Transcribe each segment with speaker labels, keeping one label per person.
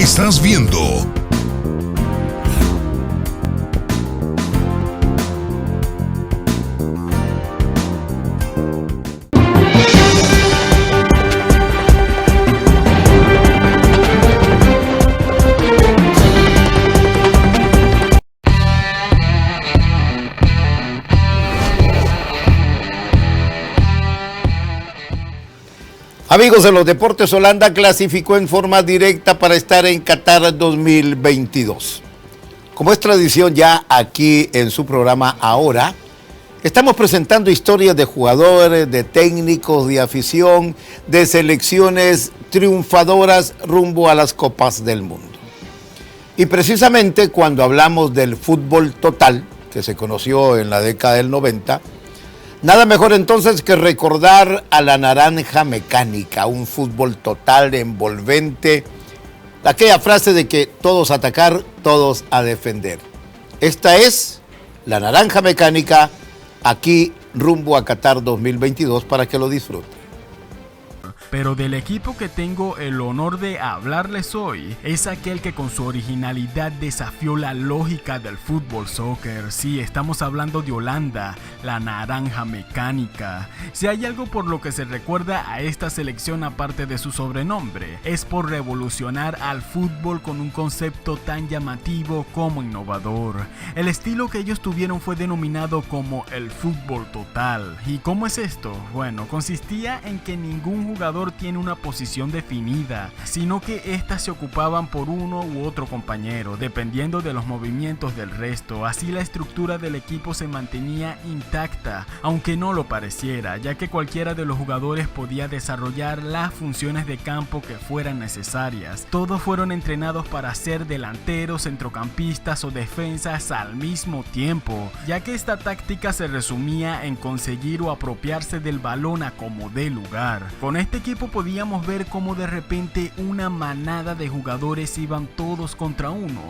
Speaker 1: Estás viendo
Speaker 2: Amigos de los deportes, Holanda clasificó en forma directa para estar en Qatar 2022. Como es tradición ya aquí en su programa Ahora, estamos presentando historias de jugadores, de técnicos, de afición, de selecciones triunfadoras rumbo a las Copas del Mundo. Y precisamente cuando hablamos del fútbol total, que se conoció en la década del 90, nada mejor entonces que recordar a la naranja mecánica, un fútbol total, envolvente, aquella frase de que todos a atacar, todos a defender. Esta es la naranja mecánica, aquí rumbo a Qatar 2022 para que lo disfruten.
Speaker 3: Pero del equipo que tengo el honor de hablarles hoy es aquel que con su originalidad desafió la lógica del fútbol soccer. Sí, estamos hablando de Holanda, la naranja mecánica. Si hay algo por lo que se recuerda a esta selección aparte de su sobrenombre, es por revolucionar al fútbol con un concepto tan llamativo como innovador. El estilo que ellos tuvieron fue denominado como el fútbol total. ¿Y cómo es esto? Bueno, consistía en que ningún jugador tiene una posición definida, sino que éstas se ocupaban por uno u otro compañero, dependiendo de los movimientos del resto. Así la estructura del equipo se mantenía intacta, aunque no lo pareciera, ya que cualquiera de los jugadores podía desarrollar las funciones de campo que fueran necesarias. Todos fueron entrenados para ser delanteros, centrocampistas o defensas al mismo tiempo, ya que esta táctica se resumía en conseguir o apropiarse del balón a como dé lugar. Con este equipo podíamos ver cómo de repente una manada de jugadores iban todos contra uno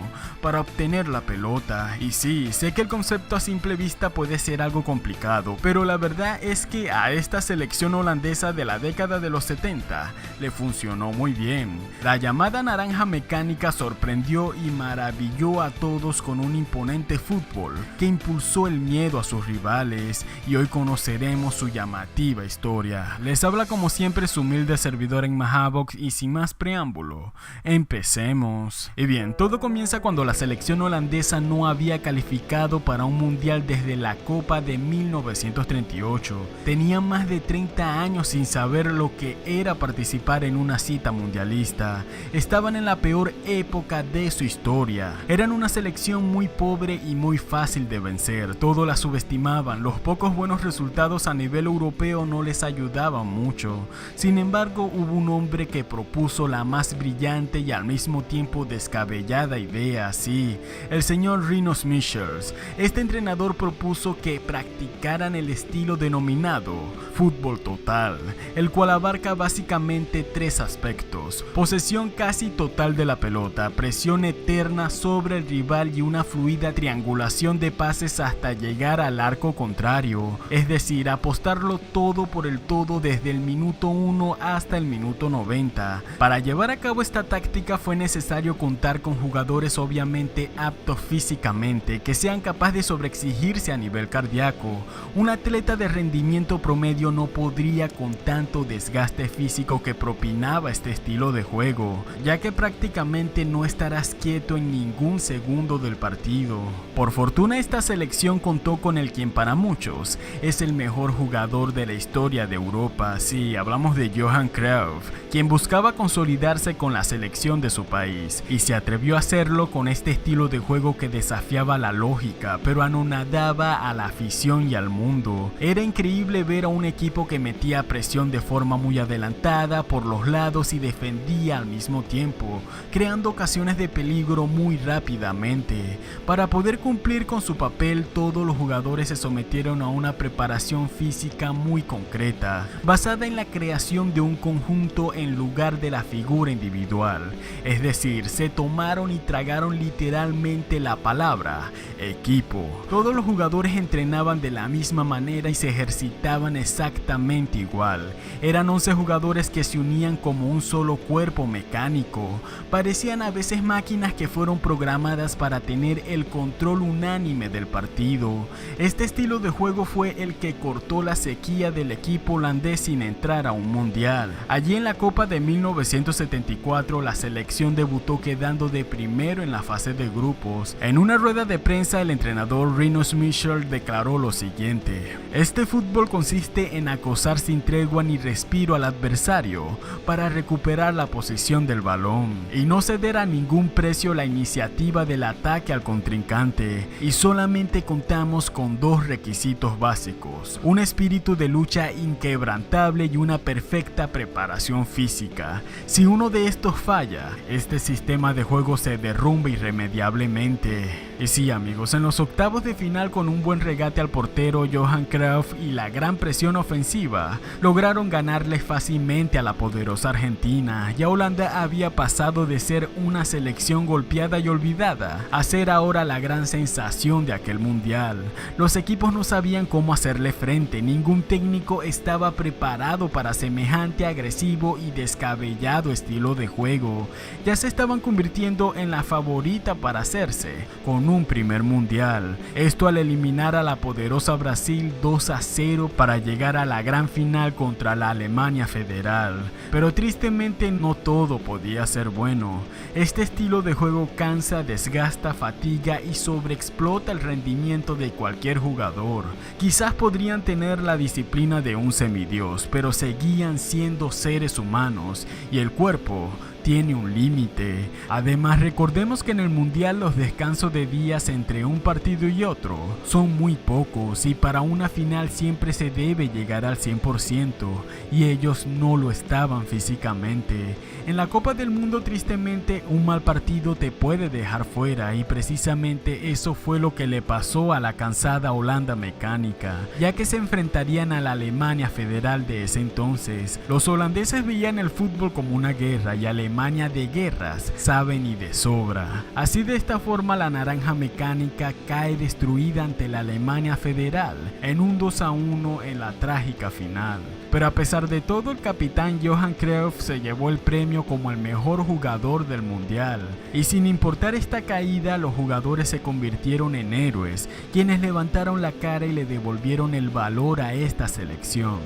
Speaker 3: para obtener la pelota. Y sí, sé que el concepto a simple vista puede ser algo complicado, pero la verdad es que a esta selección holandesa de la década de los 70 le funcionó muy bien. La llamada naranja mecánica sorprendió y maravilló a todos con un imponente fútbol que impulsó el miedo a sus rivales, y hoy conoceremos su llamativa historia. Les habla como siempre su humilde servidor en Mahabox, y sin más preámbulo, empecemos. Y bien, todo comienza cuando la selección holandesa no había calificado para un mundial desde la Copa de 1938. Tenían más de 30 años sin saber lo que era participar en una cita mundialista. Estaban en la peor época de su historia. Eran una selección muy pobre y muy fácil de vencer. Todos la subestimaban. Los pocos buenos resultados a nivel europeo no les ayudaban mucho. Sin embargo, hubo un hombre que propuso la más brillante y al mismo tiempo descabellada idea, sí, el señor Rinus Michels. Este entrenador propuso que practicaran el estilo denominado fútbol total, el cual abarca básicamente tres aspectos: posesión casi total de la pelota, presión eterna sobre el rival y una fluida triangulación de pases hasta llegar al arco contrario, es decir, apostarlo todo por el todo desde el minuto 1 hasta el minuto 90. Para llevar a cabo esta táctica fue necesario contar con jugadores obviamente aptos físicamente, que sean capaces de sobreexigirse a nivel cardíaco. Un atleta de rendimiento promedio no podría con tanto desgaste físico que propinaba este estilo de juego, ya que prácticamente no estarás quieto en ningún segundo del partido. Por fortuna esta selección contó con el quien para muchos es el mejor jugador de la historia de Europa. Sí, hablamos de Johan Cruyff, quien buscaba consolidarse con la selección de su país, y se atrevió a hacerlo con este estilo de juego que desafiaba la lógica, pero anonadaba a la afición y al mundo. Era increíble ver a un equipo que metía presión de forma muy adelantada por los lados y defendía al mismo tiempo, creando ocasiones de peligro muy rápidamente. Para poder cumplir con su papel, todos los jugadores se sometieron a una preparación física muy concreta, basada en la creación creación de un conjunto en lugar de la figura individual. Es decir, se tomaron y tragaron literalmente la palabra equipo. Todos los jugadores entrenaban de la misma manera y se ejercitaban exactamente igual. Eran 11 jugadores que se unían como un solo cuerpo mecánico. Parecían a veces máquinas que fueron programadas para tener el control unánime del partido. Este estilo de juego fue el que cortó la sequía del equipo holandés sin entrar a un mundial. Allí en la Copa de 1974 la selección debutó quedando de primero en la fase de grupos. En una rueda de prensa el entrenador Rinus Michels declaró lo siguiente: este fútbol consiste en acosar sin tregua ni respiro al adversario para recuperar la posesión del balón y no ceder a ningún precio la iniciativa del ataque al contrincante, y solamente contamos con dos requisitos básicos: un espíritu de lucha inquebrantable y una perfecta preparación física. Si uno de estos falla, este sistema de juego se derrumba irremediablemente. Y sí, amigos, en los octavos de final, con un buen regate al portero Johan Cruyff y la gran presión ofensiva, lograron ganarle fácilmente a la poderosa Argentina. Ya Holanda había pasado de ser una selección golpeada y olvidada a ser ahora la gran sensación de aquel mundial. Los equipos no sabían cómo hacerle frente, ningún técnico estaba preparado para semejante agresivo y descabellado estilo de juego. Ya se estaban convirtiendo en la favorita para hacerse con un primer mundial. Esto al eliminar a la poderosa Brasil 2-0 para llegar a la gran final contra la Alemania Federal. Pero tristemente no todo podía ser bueno. Este estilo de juego cansa, desgasta, fatiga y sobreexplota el rendimiento de cualquier jugador. Quizás podrían tener la disciplina de un semidios, pero seguían siendo seres humanos y el cuerpo tiene un límite. Además, recordemos que en el mundial los descansos de días entre un partido y otro son muy pocos, y para una final siempre se debe llegar al 100%, y ellos no lo estaban físicamente. En la Copa del Mundo, tristemente, un mal partido te puede dejar fuera, y precisamente eso fue lo que le pasó a la cansada Holanda mecánica, ya que se enfrentarían a la Alemania Federal de ese entonces. Los holandeses veían el fútbol como una guerra, y Alemania de guerras saben y de sobra. Así, de esta forma, la naranja mecánica cae destruida ante la Alemania Federal en un 2-1 en la trágica final. Pero a pesar de todo, el capitán Johan Cruyff se llevó el premio como el mejor jugador del mundial. Y sin importar esta caída, los jugadores se convirtieron en héroes, quienes levantaron la cara y le devolvieron el valor a esta selección.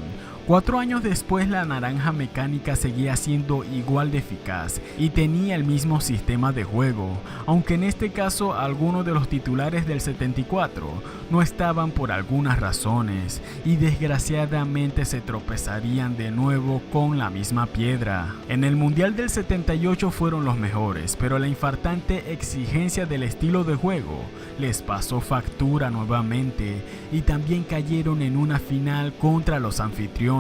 Speaker 3: 4 años después, la naranja mecánica seguía siendo igual de eficaz y tenía el mismo sistema de juego, aunque en este caso algunos de los titulares del 74 no estaban por algunas razones, y desgraciadamente se tropezarían de nuevo con la misma piedra. En el Mundial del 78 fueron los mejores, pero la infartante exigencia del estilo de juego les pasó factura nuevamente, y también cayeron en una final contra los anfitriones,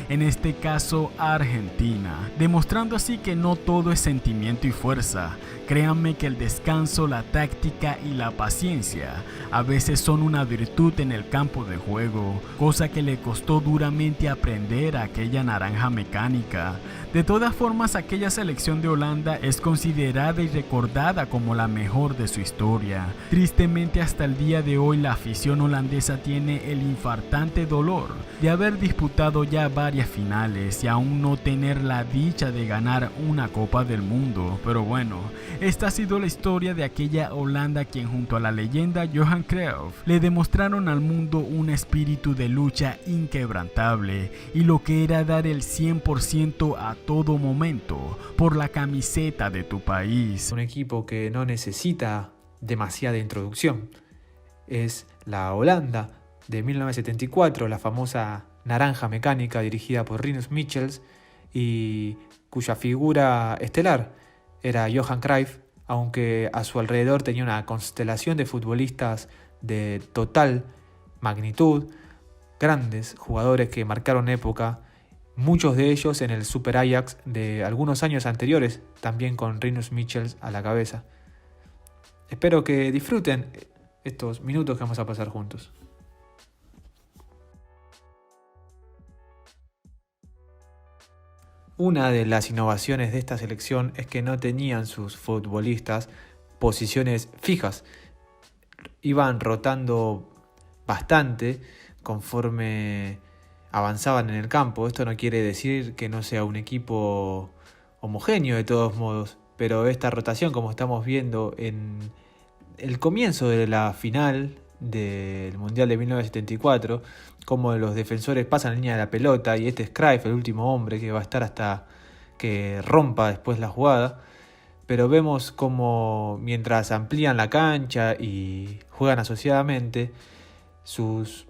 Speaker 3: en este caso Argentina, demostrando así que no todo es sentimiento y fuerza. Créanme que el descanso, la táctica y la paciencia a veces son una virtud en el campo de juego, cosa que le costó duramente aprender a aquella naranja mecánica. De todas formas, aquella selección de Holanda es considerada y recordada como la mejor de su historia. Tristemente, hasta el día de hoy la afición holandesa tiene el infartante dolor de haber disputado ya varias finales y aún no tener la dicha de ganar una Copa del Mundo. Pero bueno, esta ha sido la historia de aquella Holanda, quien junto a la leyenda Johan Cruyff le demostraron al mundo un espíritu de lucha inquebrantable y lo que era dar el 100% a todo momento por la camiseta de tu país.
Speaker 1: Un equipo que no necesita demasiada introducción es la Holanda de 1974, la famosa naranja mecánica dirigida por Rinus Michels y cuya figura estelar era Johan Cruyff, aunque a su alrededor tenía una constelación de futbolistas de total magnitud, grandes jugadores que marcaron época, muchos de ellos en el Super Ajax de algunos años anteriores, también con Rinus Michels a la cabeza. Espero que disfruten estos minutos que vamos a pasar juntos. Una de las innovaciones de esta selección es que no tenían sus futbolistas posiciones fijas. Iban rotando bastante conforme avanzaban en el campo. Esto no quiere decir que no sea un equipo homogéneo de todos modos, pero esta rotación, como estamos viendo en el comienzo de la final del Mundial de 1974, como los defensores pasan la línea de la pelota y este es Cruyff, el último hombre que va a estar hasta que rompa después la jugada, pero vemos como mientras amplían la cancha y juegan asociadamente, sus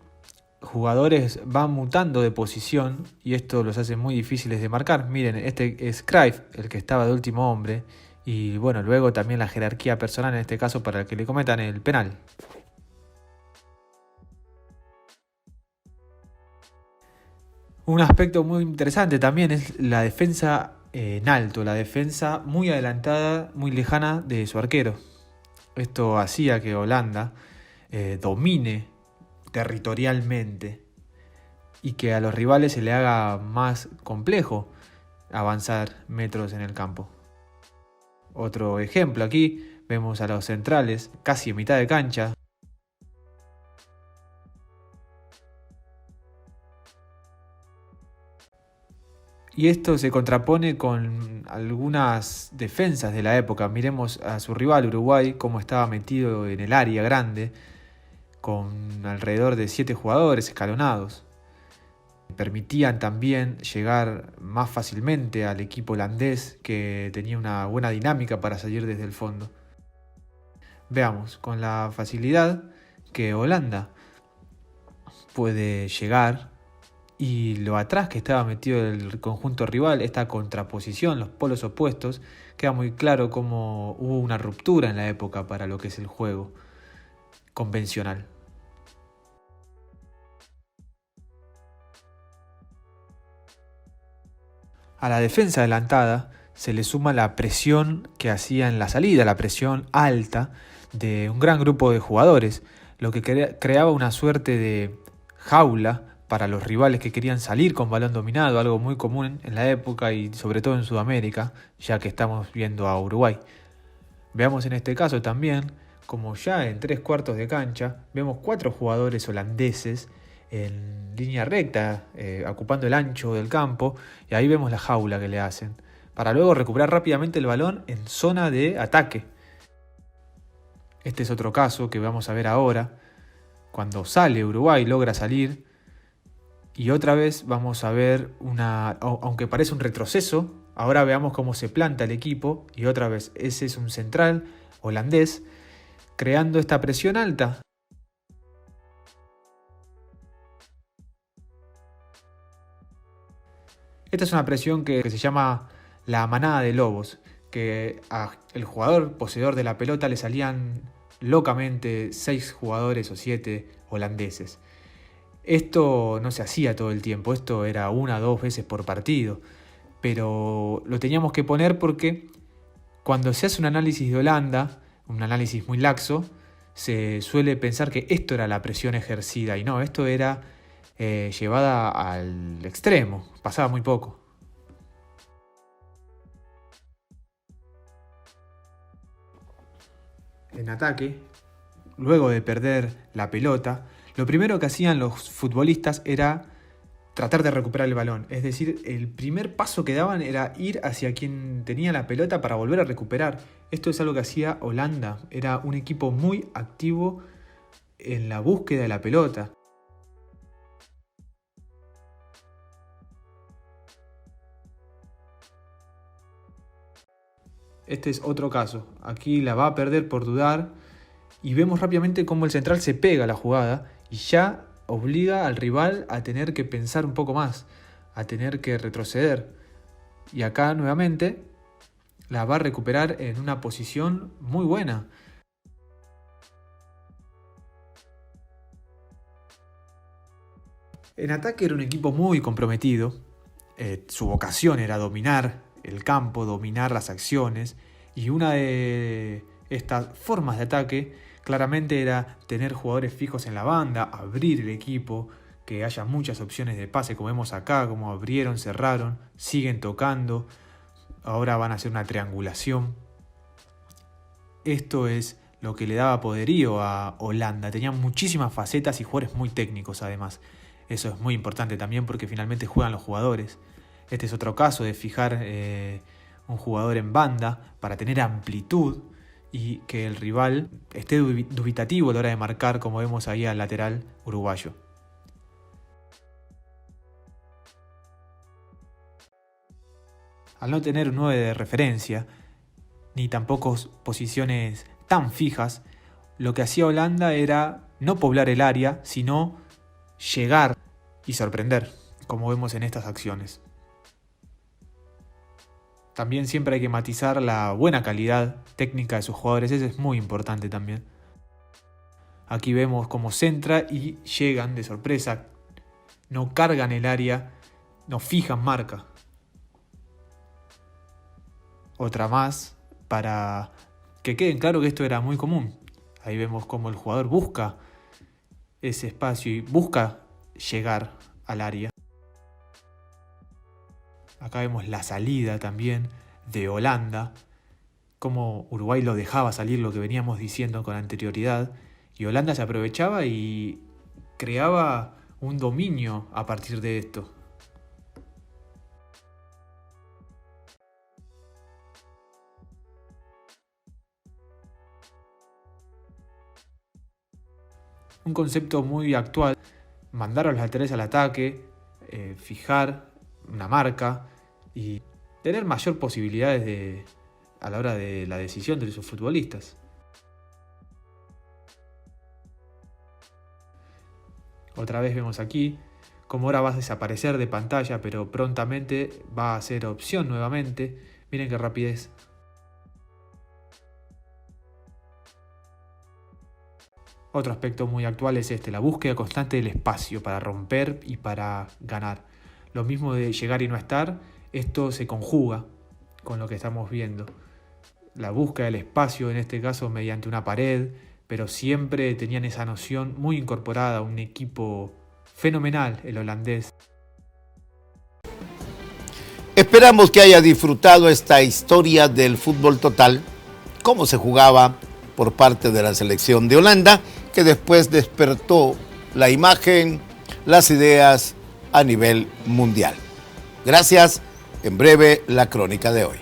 Speaker 1: jugadores van mutando de posición y esto los hace muy difíciles de marcar. Miren, este es Cruyff, el que estaba de último hombre, y bueno, luego también la jerarquía personal en este caso para el que le cometan el penal. Un aspecto muy interesante también es la defensa en alto, la defensa muy adelantada, muy lejana de su arquero. Esto hacía que Holanda domine territorialmente y que a los rivales se le haga más complejo avanzar metros en el campo. Otro ejemplo aquí, vemos a los centrales casi en mitad de cancha. Y esto se contrapone con algunas defensas de la época. Miremos a su rival Uruguay, cómo estaba metido en el área grande, con alrededor de 7 jugadores escalonados. Permitían también llegar más fácilmente al equipo holandés, que tenía una buena dinámica para salir desde el fondo. Veamos, con la facilidad que Holanda puede llegar y lo atrás que estaba metido el conjunto rival, esta contraposición, los polos opuestos, queda muy claro cómo hubo una ruptura en la época para lo que es el juego convencional. A la defensa adelantada se le suma la presión que hacía en la salida, la presión alta de un gran grupo de jugadores, lo que creaba una suerte de jaula para los rivales que querían salir con balón dominado, algo muy común en la época y sobre todo en Sudamérica, ya que estamos viendo a Uruguay. Veamos en este caso también, como ya en 3/4 de cancha, vemos 4 jugadores holandeses en línea recta, ocupando el ancho del campo, y ahí vemos la jaula que le hacen, para luego recuperar rápidamente el balón en zona de ataque. Este es otro caso que vamos a ver ahora, cuando sale Uruguay, logra salir, y otra vez vamos a ver aunque parece un retroceso, ahora veamos cómo se planta el equipo, y otra vez ese es un central holandés, creando esta presión alta. Esta es una presión que se llama la manada de lobos, que al jugador poseedor de la pelota le salían locamente 6 jugadores o 7 holandeses. Esto no se hacía todo el tiempo, esto era 1 o 2 veces por partido, pero lo teníamos que poner porque cuando se hace un análisis de Holanda, un análisis muy laxo, se suele pensar que esto era la presión ejercida y no, esto era llevada al extremo, pasaba muy poco. En ataque, luego de perder la pelota, lo primero que hacían los futbolistas era tratar de recuperar el balón. Es decir, el primer paso que daban era ir hacia quien tenía la pelota para volver a recuperar. Esto es algo que hacía Holanda. Era un equipo muy activo en la búsqueda de la pelota. Este es otro caso. Aquí la va a perder por dudar y vemos rápidamente cómo el central se pega a la jugada y ya obliga al rival a tener que pensar un poco más, a tener que retroceder. Y acá nuevamente la va a recuperar en una posición muy buena. En ataque era un equipo muy comprometido. Su vocación era dominar el campo, dominar las acciones, y una de estas formas de ataque claramente era tener jugadores fijos en la banda, abrir el equipo, que haya muchas opciones de pase, como vemos acá, como abrieron, cerraron, siguen tocando, ahora van a hacer una triangulación. Esto es lo que le daba poderío a Holanda, tenían muchísimas facetas y jugadores muy técnicos además. Eso es muy importante también porque finalmente juegan los jugadores. Este es otro caso de fijar un jugador en banda para tener amplitud y que el rival esté dubitativo a la hora de marcar, como vemos ahí al lateral uruguayo. Al no tener un 9 de referencia, ni tampoco posiciones tan fijas, lo que hacía Holanda era no poblar el área, sino llegar y sorprender, como vemos en estas acciones. También siempre hay que matizar la buena calidad técnica de sus jugadores, eso es muy importante también. Aquí vemos cómo centra y llegan de sorpresa, no cargan el área, no fijan marca. Otra más para que queden claro que esto era muy común. Ahí vemos cómo el jugador busca ese espacio y busca llegar al área. Acá vemos la salida también de Holanda, cómo Uruguay lo dejaba salir, lo que veníamos diciendo con anterioridad, y Holanda se aprovechaba y creaba un dominio a partir de esto. Un concepto muy actual, mandar a los laterales al ataque, fijar una marca y tener mayor posibilidades a la hora de la decisión de sus futbolistas. Otra vez vemos aquí cómo ahora va a desaparecer de pantalla, pero prontamente va a ser opción nuevamente. Miren qué rapidez. Otro aspecto muy actual es la búsqueda constante del espacio para romper y para ganar. Lo mismo de llegar y no estar, esto se conjuga con lo que estamos viendo. La búsqueda del espacio, en este caso mediante una pared, pero siempre tenían esa noción muy incorporada, un equipo fenomenal, el holandés.
Speaker 2: Esperamos que haya disfrutado esta historia del fútbol total, cómo se jugaba por parte de la selección de Holanda, que después despertó la imagen, las ideas a nivel mundial. Gracias. En breve, la crónica de hoy.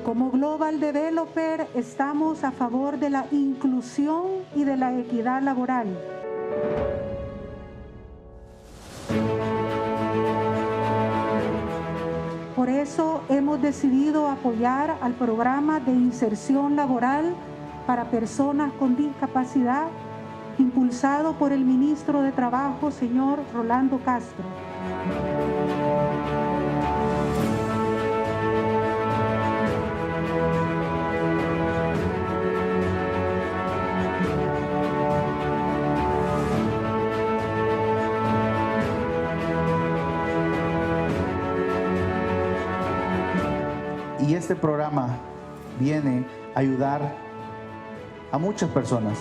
Speaker 4: Como Global Developer estamos a favor de la inclusión y de la equidad laboral. Por eso hemos decidido apoyar al programa de inserción laboral para personas con discapacidad, impulsado por el ministro de Trabajo, señor Rolando Castro.
Speaker 5: Y este programa viene a ayudar a muchas personas.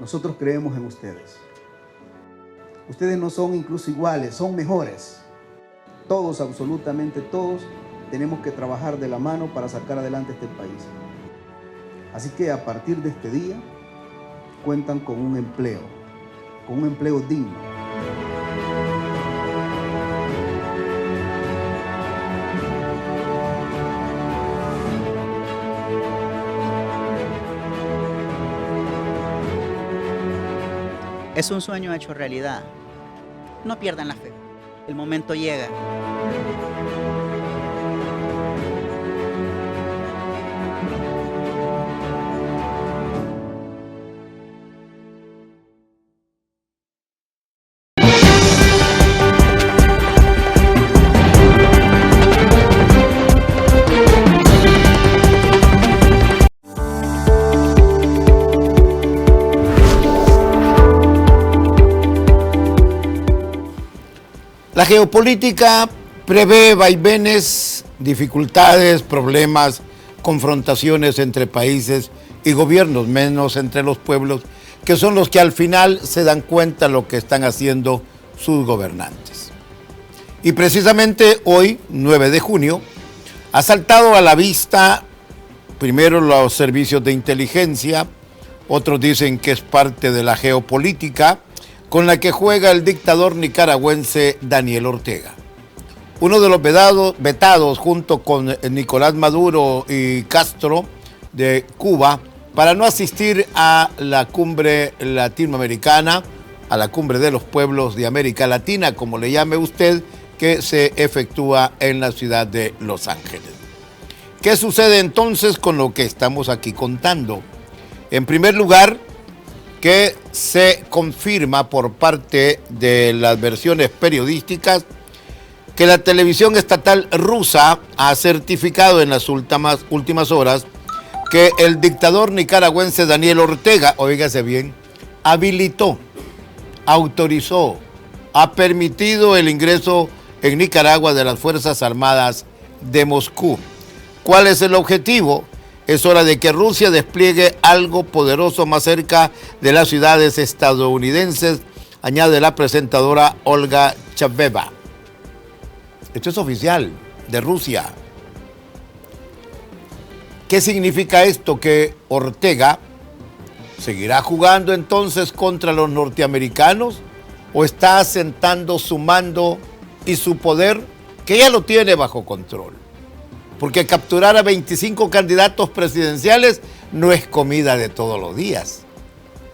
Speaker 5: Nosotros creemos en ustedes. Ustedes no son incluso iguales, son mejores. Todos, absolutamente todos, tenemos que trabajar de la mano para sacar adelante este país. Así que a partir de este día, cuentan con un empleo digno.
Speaker 6: Es un sueño hecho realidad. No pierdan la fe. El momento llega.
Speaker 2: La geopolítica prevé vaivenes, dificultades, problemas, confrontaciones entre países y gobiernos, menos entre los pueblos, que son los que al final se dan cuenta de lo que están haciendo sus gobernantes. Y precisamente hoy, 9 de junio, ha saltado a la vista primero los servicios de inteligencia, otros dicen que es parte de la geopolítica, con la que juega el dictador nicaragüense Daniel Ortega. Uno de los vetados junto con Nicolás Maduro y Castro de Cuba para no asistir a la cumbre latinoamericana, a la cumbre de los pueblos de América Latina, como le llame usted, que se efectúa en la ciudad de Los Ángeles. ¿Qué sucede entonces con lo que estamos aquí contando? En primer lugar, que se confirma por parte de las versiones periodísticas que la televisión estatal rusa ha certificado en las últimas horas que el dictador nicaragüense Daniel Ortega, oígase bien, habilitó, autorizó, ha permitido el ingreso en Nicaragua de las Fuerzas Armadas de Moscú. ¿Cuál es el objetivo? Es hora de que Rusia despliegue algo poderoso más cerca de las ciudades estadounidenses, añade la presentadora Olga Chaveva. Esto es oficial de Rusia. ¿Qué significa esto? Que Ortega seguirá jugando entonces contra los norteamericanos o está asentando su mando y su poder, que ya lo tiene bajo control. Porque capturar a 25 candidatos presidenciales no es comida de todos los días.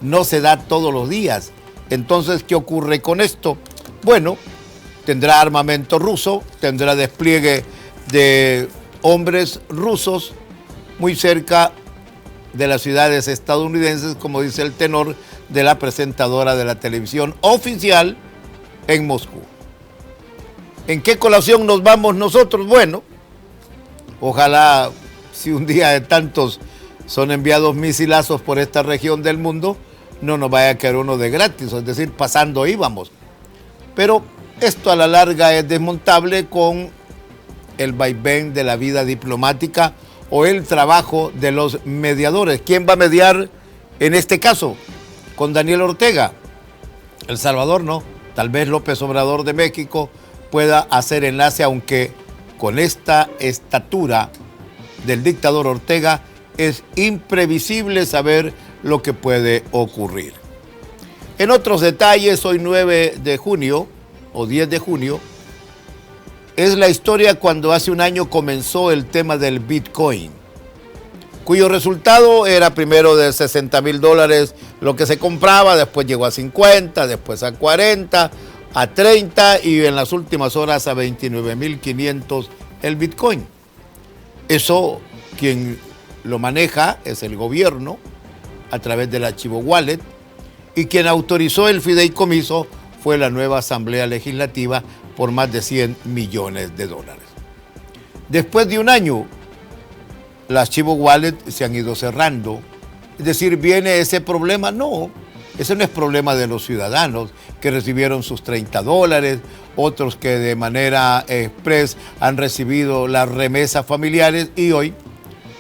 Speaker 2: No se da todos los días. Entonces, ¿qué ocurre con esto? Bueno, tendrá armamento ruso, tendrá despliegue de hombres rusos muy cerca de las ciudades estadounidenses, como dice el tenor de la presentadora de la televisión oficial en Moscú. ¿En qué colación nos vamos nosotros? Bueno, ojalá, si un día de tantos son enviados misilazos por esta región del mundo, no nos vaya a caer uno de gratis, es decir, pasando íbamos. Pero esto a la larga es desmontable con el vaivén de la vida diplomática o el trabajo de los mediadores. ¿Quién va a mediar en este caso? Con Daniel Ortega. El Salvador no. Tal vez López Obrador de México pueda hacer enlace, aunque con esta estatura del dictador Ortega es imprevisible saber lo que puede ocurrir. En otros detalles, hoy 9 de junio o 10 de junio, es la historia cuando hace un año comenzó el tema del Bitcoin, cuyo resultado era primero de $60,000 lo que se compraba, después llegó a 50, después a 40, a 30 y en las últimas horas a 29,500 el Bitcoin. Eso quien lo maneja es el gobierno a través del archivo Wallet y quien autorizó el fideicomiso fue la nueva Asamblea Legislativa por más de $100 millones. Después de un año, las archivos Wallet se han ido cerrando. Es decir, ¿viene ese problema? No, ese no es problema de los ciudadanos que recibieron sus $30, otros que de manera express han recibido las remesas familiares y hoy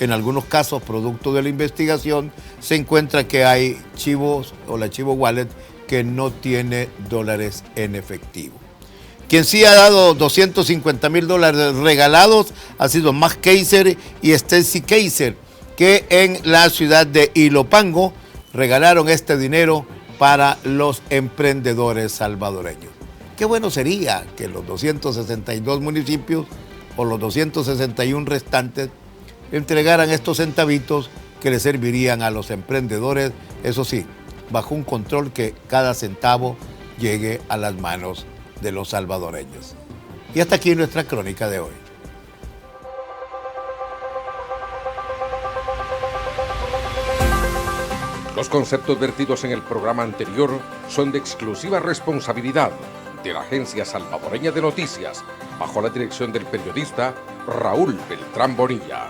Speaker 2: En algunos casos, producto de la investigación, se encuentra que hay chivos o la Chivo Wallet que no tiene dólares en efectivo. Quien sí ha dado $250,000 regalados ha sido Max Kaiser y Stacy Kaiser, que en la ciudad de Ilopango regalaron este dinero para los emprendedores salvadoreños. Qué bueno sería que los 262 municipios o los 261 restantes entregaran estos centavitos que le servirían a los emprendedores, eso sí, bajo un control que cada centavo llegue a las manos de los salvadoreños. Y hasta aquí nuestra crónica de hoy.
Speaker 7: Los conceptos vertidos en el programa anterior son de exclusiva responsabilidad de la Agencia Salvadoreña de Noticias, bajo la dirección del periodista Raúl Beltrán Bonilla.